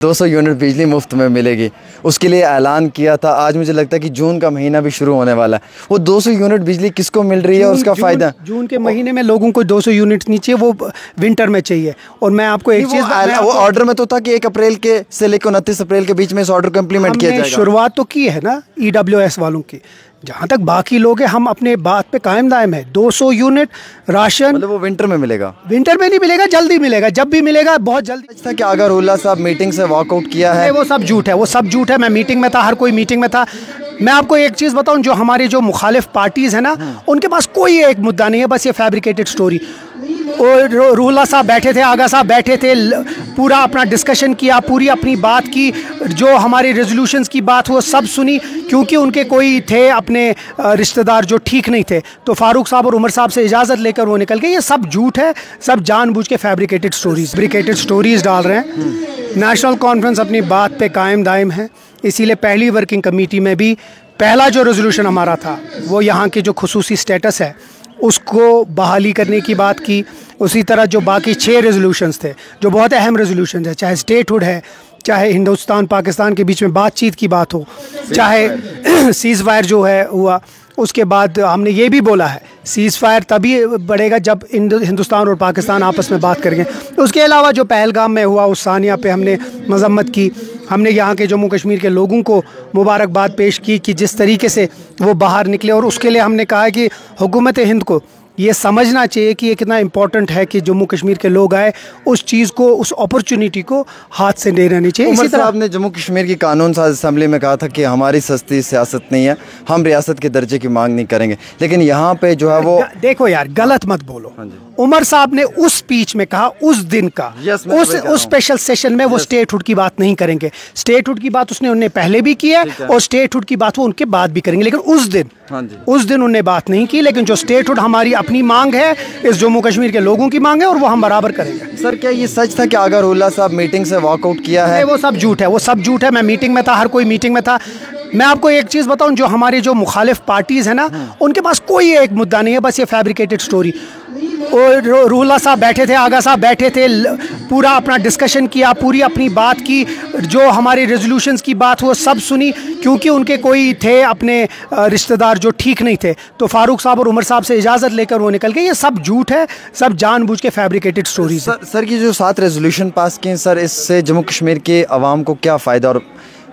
200 unit बिजली मुफ्त में मिलेगी, उसके लिए ऐलान किया था। आज मुझे लगता है कि जून का महीना भी शुरू होने वाला है। वो 200 यूनिट बिजली किसको मिल रही है और उसका फ़ायदा? जून के महीने में लोगों को 200 यूनिट नहीं चाहिए, वो विंटर में चाहिए। और मैं आपको एक चीज़, वो ऑर्डर में तो था कि 1 अप्रैल के से लेकर 29 अप्रैल के बीच में इस ऑर्डर को इम्प्लीमेंट किया जाएगा। शुरुआत तो की है ना EWS वालों की। जहाँ तक बाकी लोग हैं, हम अपने बात पे कायम दायम है। 200 यूनिट राशन मतलब वो विंटर में मिलेगा? विंटर में नहीं मिलेगा, जल्दी मिलेगा, जब भी मिलेगा बहुत जल्दी। अच्छा कि अगर उल्ला साहब मीटिंग से वॉकआउट किया है, वो सब झूठ है, वो सब झूठ है। मैं मीटिंग में था, हर कोई मीटिंग में था। मैं आपको एक चीज़ बताऊं, जो हमारे जो मुखालिफ पार्टीज़ है ना, उनके पास कोई एक मुद्दा नहीं है, बस ये फैब्रिकेटेड स्टोरी। और रूहुल्लाह साहब बैठे थे, आगा साहब बैठे थे, पूरा अपना डिस्कशन किया, पूरी अपनी बात की, जो हमारी रेजोल्यूशंस की बात वो सब सुनी, क्योंकि उनके कोई थे अपने रिश्तेदार जो ठीक नहीं थे, तो फारूक साहब और उमर साहब से इजाज़त लेकर वो निकल गए। ये सब झूठ है, सब जानबूझ के फैब्रिकेटेड स्टोरीज़ डाल रहे हैं। नेशनल कॉन्फ्रेंस अपनी बात पे कायम दायम है, इसीलिए पहली वर्किंग कमेटी में भी पहला जो रेजोल्यूशन हमारा था वो यहाँ के जो खुसूसी स्टेटस है उसको बहाली करने की बात की। उसी तरह जो बाकी 6 रेजोल्यूशंस थे जो बहुत अहम रेजोल्यूशन है, चाहे स्टेटहुड है, चाहे हिंदुस्तान पाकिस्तान के बीच में बातचीत की बात हो, चाहे सीज़ फायर जो है हुआ, उसके बाद हमने ये भी बोला है सीज़ फायर तभी बढ़ेगा जब हिंदुस्तान और पाकिस्तान आपस में बात करेंगे। उसके अलावा जो पहलगाम में हुआ उस सानिया पे हमने मजम्मत की। हमने यहाँ के जम्मू कश्मीर के लोगों को मुबारकबाद पेश की कि जिस तरीके से वो बाहर निकले, और उसके लिए हमने कहा कि हुकूमत हिंद को ये समझना चाहिए कि ये कितना इम्पोर्टेंट है कि जम्मू कश्मीर के लोग आए, उस चीज़ को, उस अपॉर्चुनिटी को हाथ से नहीं रहनी चाहिए। इसी तरह आपने जम्मू कश्मीर की कानून साज असम्बली में कहा था कि हमारी सस्ती सियासत नहीं है, हम रियासत के दर्जे की मांग नहीं करेंगे, लेकिन यहाँ पे जो है वो देखो यार, गलत मत बोलो। उमर साहब ने उस स्पीच में कहा, उस दिन का उस स्पेशल सेशन में वो स्टेटहुड की बात नहीं करेंगे। स्टेटहुड की बात उन्होंने पहले भी की है और स्टेटहुड की बात वो उनके बाद भी करेंगे, लेकिन उस दिन उन्होंने बात नहीं की। लेकिन जो स्टेटहुड हमारी अपनी मांग है, इस जम्मू कश्मीर के लोगों की मांग है, और वो हम बराबर करेंगे। सर क्या ये सच था कि अगर उल्ला साहब मीटिंग से वॉकआउट किया है? वो सब झूठ है, वो सब झूठ है। मैं मीटिंग में था, हर कोई मीटिंग में था। मैं आपको एक चीज़ बताऊं, जो हमारे जो मुखालिफ पार्टीज़ है ना, उनके पास कोई एक मुद्दा नहीं है, बस ये फैब्रिकेटेड स्टोरी। और रूहुल्लाह साहब बैठे थे, आगा साहब बैठे थे, पूरा अपना डिस्कशन किया, पूरी अपनी बात की, जो हमारी रेजोल्यूशंस की बात वो सब सुनी, क्योंकि उनके कोई थे अपने रिश्तेदार जो ठीक नहीं थे, तो फारूक साहब और उमर साहब से इजाज़त लेकर वो निकल गए। ये सब झूठ है, सब जानबूझ के फैब्रिकेटेड स्टोरीज। सर की जो 7 रेजोल्यूशन पास किए सर, इससे जम्मू कश्मीर के अवाम को क्या फ़ायदा और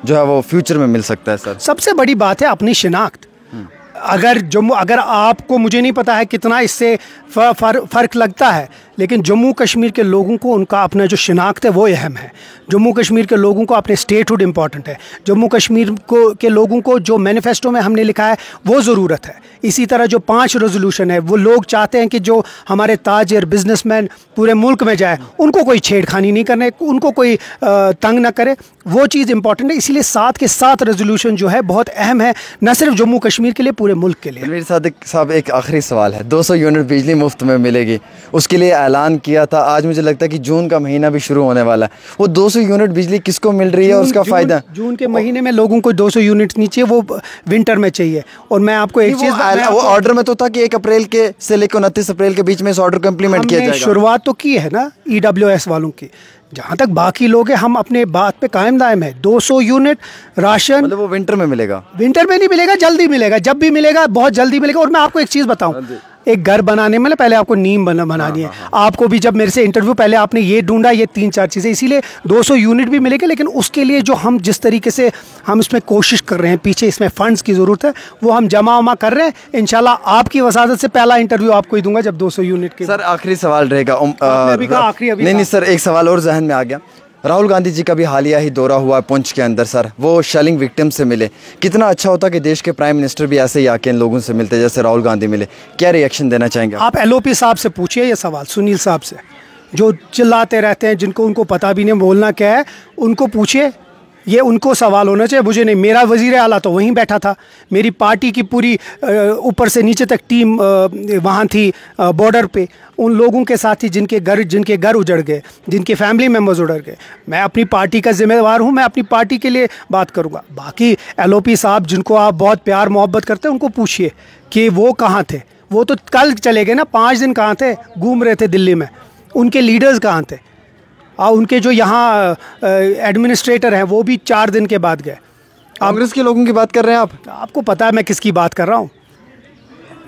जो है वो फ्यूचर में मिल सकता है? सर सबसे बड़ी बात है अपनी शिनाख्त। अगर आपको, मुझे नहीं पता है कितना इससे फ़र्क लगता है, लेकिन जम्मू कश्मीर के लोगों को उनका अपना जो शिनाख्त है वो अहम है। जम्मू कश्मीर के लोगों को अपने स्टेटहुड इम्पॉर्टेंट है। जम्मू कश्मीर के लोगों को जो मैनिफेस्टो में हमने लिखा है वो ज़रूरत है। इसी तरह जो 5 रेजोल्यूशन है, वो लोग चाहते हैं कि जो हमारे ताजिर बिजनेसमैन पूरे मुल्क में जाए, उनको कोई छेड़खानी नहीं करने, उनको कोई तंग ना करे, वो चीज़ इंपॉर्टेंट है। इसीलिए 7 के 7 रेजोल्यूशन जो है बहुत अहम है, न सिर्फ जम्मू कश्मीर के लिए, पूरे मुल्क के लिए। रणवीर सादिक साहब, एक आखिरी सवाल है। 200 यूनिट बिजली मुफ्त में मिलेगी, उसके लिए ऐलान किया था। आज मुझे लगता है कि जून का महीना भी शुरू होने वाला है। वो 200 यूनिट बिजली किसको मिल रही है और उसका फ़ायदा? जून के महीने में लोगों को 200 यूनिट नहीं चाहिए, वो विंटर में चाहिए। और मैं आपको एक चीज़, वो ऑर्डर में तो था कि 1 अप्रैल के से लेकर 29 अप्रैल के बीच में इस ऑर्डर को इम्प्लीमेंट किया जाएगा। शुरुआत तो की है ना EWS वालों की। जहाँ तक बाकी लोग हैं, हम अपने बात पे कायम दायम है। 200 यूनिट राशन, मतलब वो विंटर में मिलेगा? विंटर में नहीं मिलेगा, जल्दी मिलेगा, जब भी मिलेगा बहुत जल्दी मिलेगा। और मैं आपको एक चीज़ बताऊं, एक घर बनाने में पहले आपको नींव बनानी है। आपको भी जब मेरे से इंटरव्यू पहले आपने ये ढूंढा, ये 3-4 चीज़ें, इसीलिए 200 यूनिट भी मिलेंगे। लेकिन उसके लिए जो हम जिस तरीके से हम इसमें कोशिश कर रहे हैं, पीछे इसमें फंड्स की ज़रूरत है, वो हम जमा कर रहे हैं। इंशाल्लाह आपकी वसादत से पहला इंटरव्यू आपको ही दूंगा जब 200 यूनिट के। सर आखिरी सवाल रहेगा। आखिरी नहीं सर, एक सवाल और जहन में आ गया। राहुल गांधी जी का भी हालिया ही दौरा हुआ है पुंछ के अंदर सर, वो शेलिंग विक्टिम से मिले। कितना अच्छा होता कि देश के प्राइम मिनिस्टर भी ऐसे ही आके इन लोगों से मिलते जैसे राहुल गांधी मिले। क्या रिएक्शन देना चाहेंगे आप? LOP साहब से पूछिए ये सवाल, सुनील साहब से, जो चिल्लाते रहते हैं, जिनको उनको पता भी नहीं बोलना क्या है, उनको पूछिए। ये उनको सवाल होना चाहिए, मुझे नहीं। मेरा वज़ीर आला तो वहीं बैठा था, मेरी पार्टी की पूरी ऊपर से नीचे तक टीम वहाँ थी बॉर्डर पे, उन लोगों के साथ ही जिनके घर उजड़ गए, जिनके फैमिली मेम्बर्स उजड़ गए। मैं अपनी पार्टी का जिम्मेदार हूँ, मैं अपनी पार्टी के लिए बात करूँगा। बाकी LOP साहब, जिनको आप बहुत प्यार मोहब्बत करते हैं, उनको पूछिए कि वो कहाँ थे। वो तो कल चले गए ना, 5 दिन कहाँ थे, घूम रहे थे दिल्ली में। उनके लीडर्स कहाँ थे? उनके जो यहाँ एडमिनिस्ट्रेटर हैं वो भी 4 दिन के बाद गए। कांग्रेस के लोगों की बात कर रहे हैं आप? आपको पता है मैं किसकी बात कर रहा हूँ।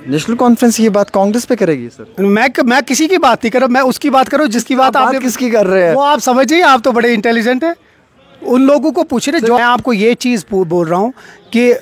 नेशनल कॉन्फ्रेंस ये बात कांग्रेस पे करेगी सर? मैं किसी की बात नहीं कर रहा, मैं उसकी बात कर रहा हूँ जिसकी बात आपने किसकी कर रहे हैं? वो आप समझिए, आप तो बड़े इंटेलिजेंट हैं। उन लोगों को पूछ रहे जो। मैं आपको ये चीज़ बोल रहा हूँ कि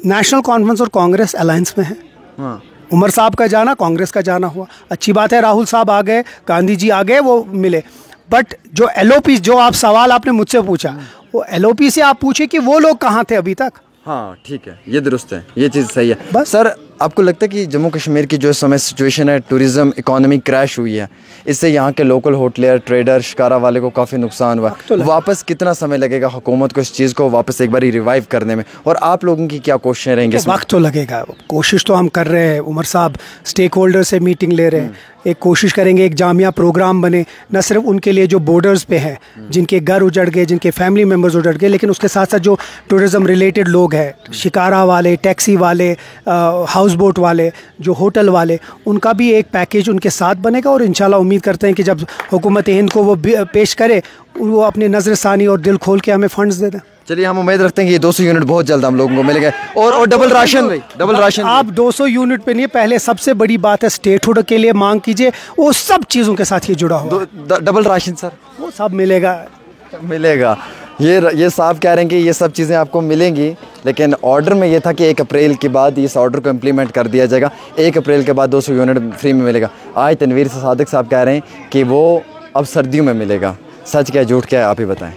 नेशनल कॉन्फ्रेंस और कांग्रेस अलायंस में है। हाँ। उमर साहब का जाना कांग्रेस का जाना हुआ, अच्छी बात है। राहुल साहब आ गए, गांधी जी आ गए, वो मिले। बट जो LOP, जो आप सवाल आपने मुझसे पूछा, वो LOP से आप पूछे कि वो लोग कहाँ थे अभी तक। हाँ ठीक है, ये दुरुस्त है, ये चीज़ सही है। बस सर आपको लगता है कि जम्मू कश्मीर की जो इस समय सिचुएशन है, टूरिज़्म इकोनॉमी क्रैश हुई है, इससे यहाँ के लोकल होटलियर, ट्रेडर, शिकारा वाले को काफ़ी नुकसान हुआ, वापस कितना समय लगेगा हुकूमत को इस चीज़ को वापस एक बार रिवाइव करने में, और आप लोगों की क्या कोशिशें रहेंगी? वक्त तो लगेगा, कोशिश तो हम कर रहे हैं। उमर साहब स्टेक होल्डर से मीटिंग ले रहे हैं, एक कोशिश करेंगे एक जामिया प्रोग्राम बने, न सिर्फ उनके लिए जो बॉर्डर्स पे हैं, जिनके घर उजड़ गए, जिनके फैमिली मेम्बर्स उजड़ गए, लेकिन उसके साथ साथ जो टूरिज़्म रिलेटेड लोग हैं, शिकारा वाले, टैक्सी वाले, हाउस बोट वाले, जो होटल वाले, उनका भी एक पैकेज उनके साथ बनेगा। और इंशाल्लाह उम्मीद करते हैं कि जब हुकूमत हिंद को वो पेश करे, वो अपनी नज़रसानी और दिल खोल के हमें फंड्स दे दें। चलिए, हम उम्मीद रखते हैं कि ये 200 यूनिट बहुत जल्द हम लोगों को मिलेगा, और डबल राशन भाई, डबल राशन। आप 200 यूनिट पे नहीं, पहले सबसे बड़ी बात है स्टेटहुड के लिए मांग कीजिए, वो सब चीज़ों के साथ ये जुड़ा हुआ। डबल राशन सर, वो सब मिलेगा। ये साहब कह रहे हैं कि ये सब चीज़ें आपको मिलेंगी, लेकिन ऑर्डर में ये था कि 1 अप्रैल के बाद इस ऑर्डर को इम्प्लीमेंट कर दिया जाएगा। 1 अप्रैल के बाद 200 यूनिट फ्री में मिलेगा। आज तनवीर सादिक साहब कह रहे हैं कि वो अब सर्दियों में मिलेगा। सच क्या है झूठ क्या है, आप ही बताएं।